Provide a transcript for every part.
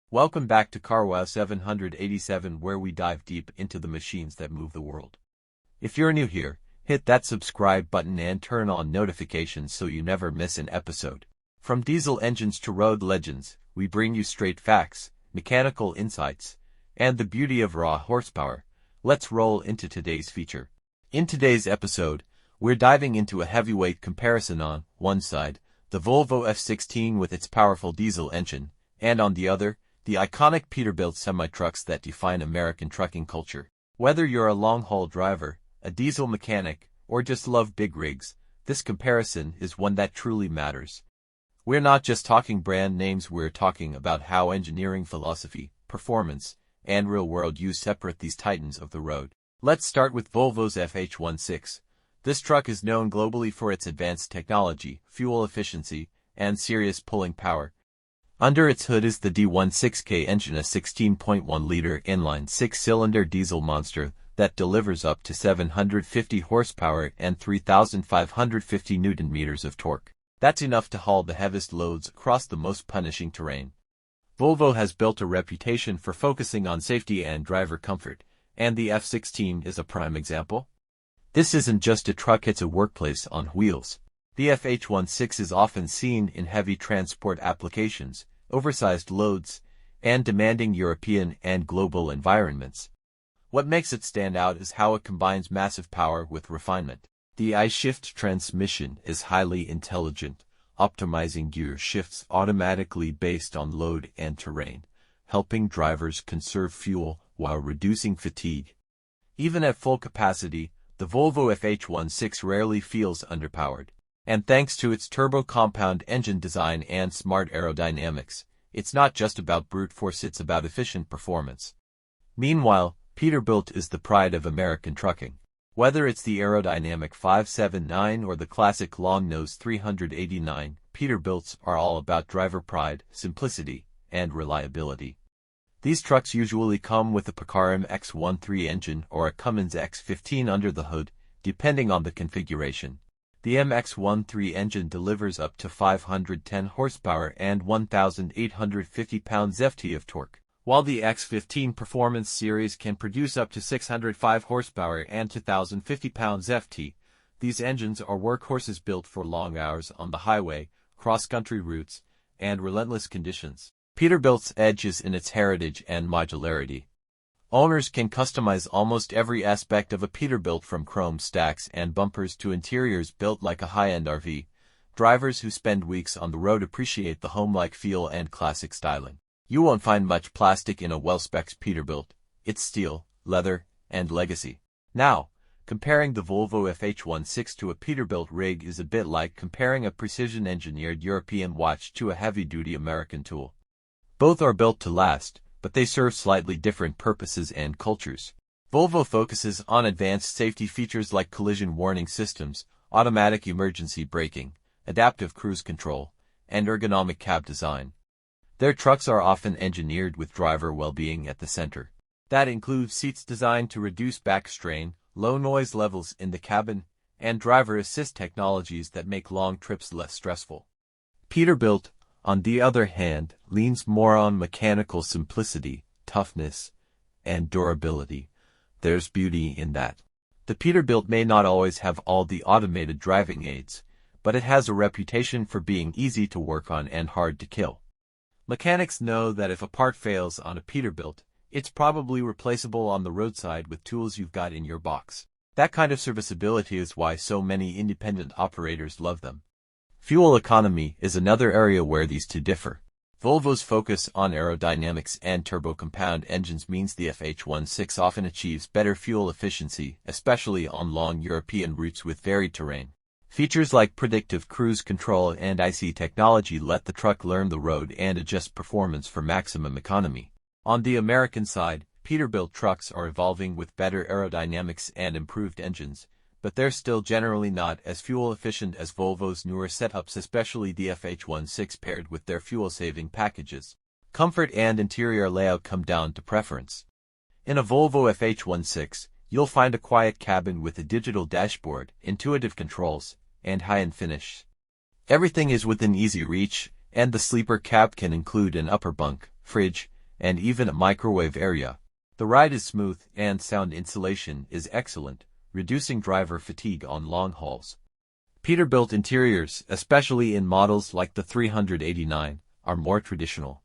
Welcome back to CarWow 787, where we dive deep into the machines that move the world. If you're new here, hit that subscribe button and turn on notifications so you never miss an episode. From diesel engines to road legends, we bring you straight facts, mechanical insights, and the beauty of raw horsepower. Let's roll into today's feature. In today's episode, we're diving into a heavyweight comparison. On one side, the Volvo F16 with its powerful diesel engine, and on the other, the iconic Peterbilt semi-trucks that define American trucking culture. Whether you're a long-haul driver, a diesel mechanic, or just love big rigs, this comparison is one that truly matters. We're not just talking brand names, we're talking about how engineering philosophy, performance, and real-world use separate these titans of the road. Let's start with Volvo's FH16. This truck is known globally for its advanced technology, fuel efficiency, and serious pulling power. Under its hood is the D16K engine, a 16.1-liter inline six-cylinder diesel monster that delivers up to 750 horsepower and 3,550 Newton-meters of torque. That's enough to haul the heaviest loads across the most punishing terrain. Volvo has built a reputation for focusing on safety and driver comfort, and the F16 is a prime example. This isn't just a truck, it's a workplace on wheels. The FH16 is often seen in heavy transport applications, oversized loads, and demanding European and global environments. What makes it stand out is how it combines massive power with refinement. The I-shift transmission is highly intelligent, optimizing gear shifts automatically based on load and terrain, helping drivers conserve fuel while reducing fatigue. Even at full capacity, the Volvo FH16 rarely feels underpowered. And thanks to its turbo-compound engine design and smart aerodynamics, it's not just about brute force, it's about efficient performance. Meanwhile, Peterbilt is the pride of American trucking. Whether it's the aerodynamic 579 or the classic long-nose 389, Peterbilts are all about driver pride, simplicity, and reliability. These trucks usually come with a Cummins X15 engine or a Cummins X15 under the hood, depending on the configuration. The MX-13 engine delivers up to 510 horsepower and 1,850 pounds-ft of torque, while the X15 Performance Series can produce up to 605 horsepower and 2,050 pounds-ft. These engines are workhorses built for long hours on the highway, cross-country routes, and relentless conditions. Peterbilt's edge is in its heritage and modularity. Owners can customize almost every aspect of a Peterbilt, from chrome stacks and bumpers to interiors built like a high-end RV. Drivers who spend weeks on the road appreciate the home-like feel and classic styling. You won't find much plastic in a well-spec'd Peterbilt. It's steel, leather, and legacy. Now, comparing the Volvo FH16 to a Peterbilt rig is a bit like comparing a precision-engineered European watch to a heavy-duty American tool. Both are built to last, but they serve slightly different purposes and cultures. Volvo focuses on advanced safety features like collision warning systems, automatic emergency braking, adaptive cruise control, and ergonomic cab design. Their trucks are often engineered with driver well-being at the center. That includes seats designed to reduce back strain, low noise levels in the cabin, and driver assist technologies that make long trips less stressful. Peterbilt, on the other hand, leans more on mechanical simplicity, toughness, and durability. There's beauty in that. The Peterbilt may not always have all the automated driving aids, but it has a reputation for being easy to work on and hard to kill. Mechanics know that if a part fails on a Peterbilt, it's probably replaceable on the roadside with tools you've got in your box. That kind of serviceability is why so many independent operators love them. Fuel economy is another area where these two differ. Volvo's focus on aerodynamics and turbo-compound engines means the FH16 often achieves better fuel efficiency, especially on long European routes with varied terrain. Features like predictive cruise control and IC technology let the truck learn the road and adjust performance for maximum economy. On the American side, Peterbilt trucks are evolving with better aerodynamics and improved engines, but they're still generally not as fuel-efficient as Volvo's newer setups, especially the FH16 paired with their fuel-saving packages. Comfort and interior layout come down to preference. In a Volvo FH16, you'll find a quiet cabin with a digital dashboard, intuitive controls, and high-end finish. Everything is within easy reach, and the sleeper cab can include an upper bunk, fridge, and even a microwave area. The ride is smooth and sound insulation is excellent, reducing driver fatigue on long hauls. Peterbilt interiors, especially in models like the 389, are more traditional.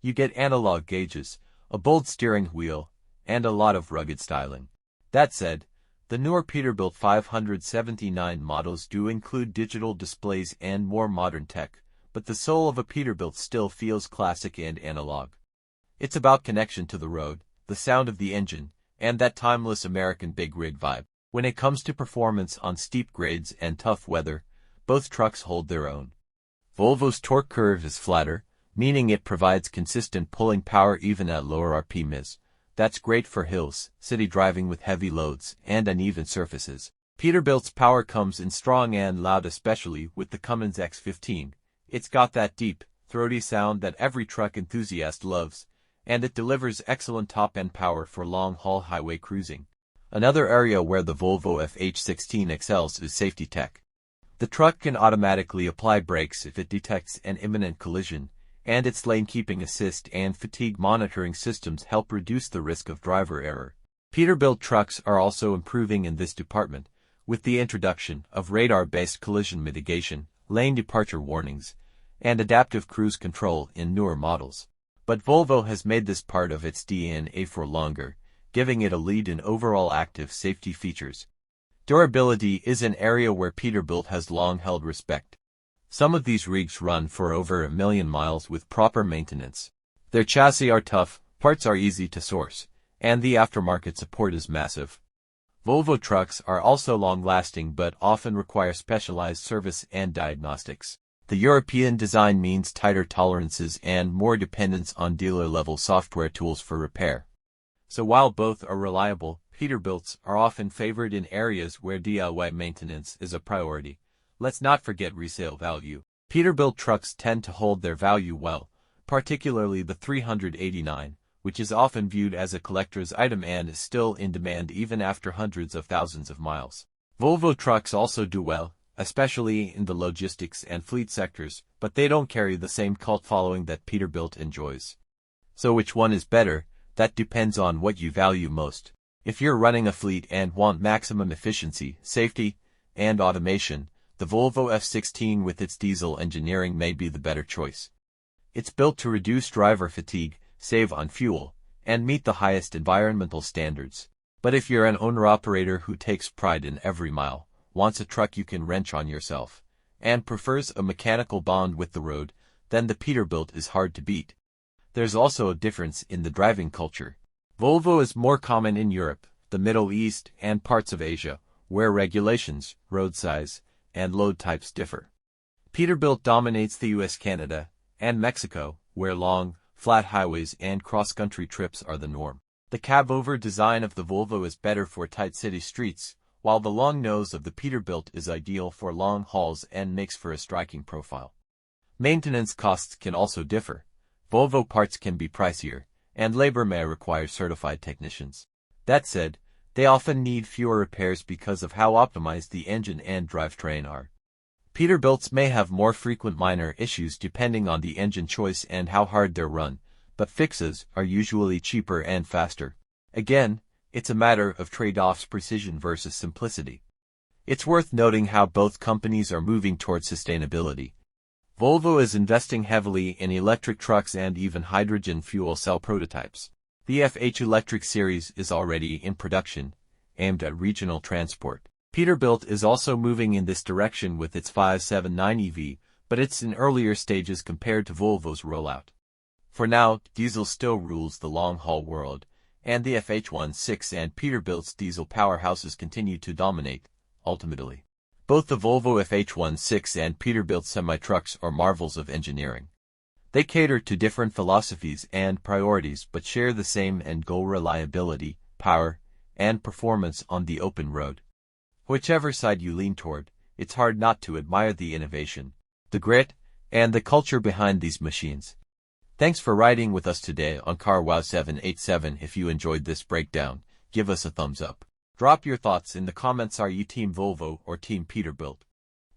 You get analog gauges, a bold steering wheel, and a lot of rugged styling. That said, the newer Peterbilt 579 models do include digital displays and more modern tech, but the soul of a Peterbilt still feels classic and analog. It's about connection to the road, the sound of the engine, and that timeless American big rig vibe. When it comes to performance on steep grades and tough weather, both trucks hold their own. Volvo's torque curve is flatter, meaning it provides consistent pulling power even at lower RPMs. That's great for hills, city driving with heavy loads, and uneven surfaces. Peterbilt's power comes in strong and loud, especially with the Cummins X15. It's got that deep, throaty sound that every truck enthusiast loves, and it delivers excellent top-end power for long-haul highway cruising. Another area where the Volvo FH16 excels is safety tech. The truck can automatically apply brakes if it detects an imminent collision, and its lane-keeping assist and fatigue monitoring systems help reduce the risk of driver error. Peterbilt trucks are also improving in this department, with the introduction of radar-based collision mitigation, lane departure warnings, and adaptive cruise control in newer models. But Volvo has made this part of its DNA for longer, giving it a lead in overall active safety features. Durability is an area where Peterbilt has long held respect. Some of these rigs run for over 1 million miles with proper maintenance. Their chassis are tough, parts are easy to source, and the aftermarket support is massive. Volvo trucks are also long-lasting but often require specialized service and diagnostics. The European design means tighter tolerances and more dependence on dealer-level software tools for repair. So while both are reliable, Peterbilts are often favored in areas where DIY maintenance is a priority. Let's not forget resale value. Peterbilt trucks tend to hold their value well, particularly the 389, which is often viewed as a collector's item and is still in demand even after hundreds of thousands of miles. Volvo trucks also do well, especially in the logistics and fleet sectors, but they don't carry the same cult following that Peterbilt enjoys. So which one is better? That depends on what you value most. If you're running a fleet and want maximum efficiency, safety, and automation, the Volvo F16 with its diesel engineering may be the better choice. It's built to reduce driver fatigue, save on fuel, and meet the highest environmental standards. But if you're an owner-operator who takes pride in every mile, wants a truck you can wrench on yourself, and prefers a mechanical bond with the road, then the Peterbilt is hard to beat. There's also a difference in the driving culture. Volvo is more common in Europe, the Middle East, and parts of Asia, where regulations, road size, and load types differ. Peterbilt dominates the US, Canada, and Mexico, where long, flat highways and cross-country trips are the norm. The cab-over design of the Volvo is better for tight city streets, while the long nose of the Peterbilt is ideal for long hauls and makes for a striking profile. Maintenance costs can also differ. Volvo parts can be pricier, and labor may require certified technicians. That said, they often need fewer repairs because of how optimized the engine and drivetrain are. Peterbilts may have more frequent minor issues depending on the engine choice and how hard they're run, but fixes are usually cheaper and faster. Again, it's a matter of trade-offs, precision versus simplicity. It's worth noting how both companies are moving towards sustainability. Volvo is investing heavily in electric trucks and even hydrogen fuel cell prototypes. The FH Electric series is already in production, aimed at regional transport. Peterbilt is also moving in this direction with its 579 EV, but it's in earlier stages compared to Volvo's rollout. For now, diesel still rules the long-haul world, and the FH16 and Peterbilt's diesel powerhouses continue to dominate, ultimately. Both the Volvo FH16 and Peterbilt semi-trucks are marvels of engineering. They cater to different philosophies and priorities but share the same end goal: reliability, power, and performance on the open road. Whichever side you lean toward, it's hard not to admire the innovation, the grit, and the culture behind these machines. Thanks for riding with us today on Car Wow 787. If you enjoyed this breakdown, give us a thumbs up. Drop your thoughts in the comments. Are you Team Volvo or Team Peterbilt?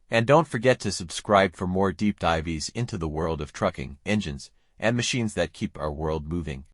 And don't forget to subscribe for more deep dives into the world of trucking, engines, and machines that keep our world moving.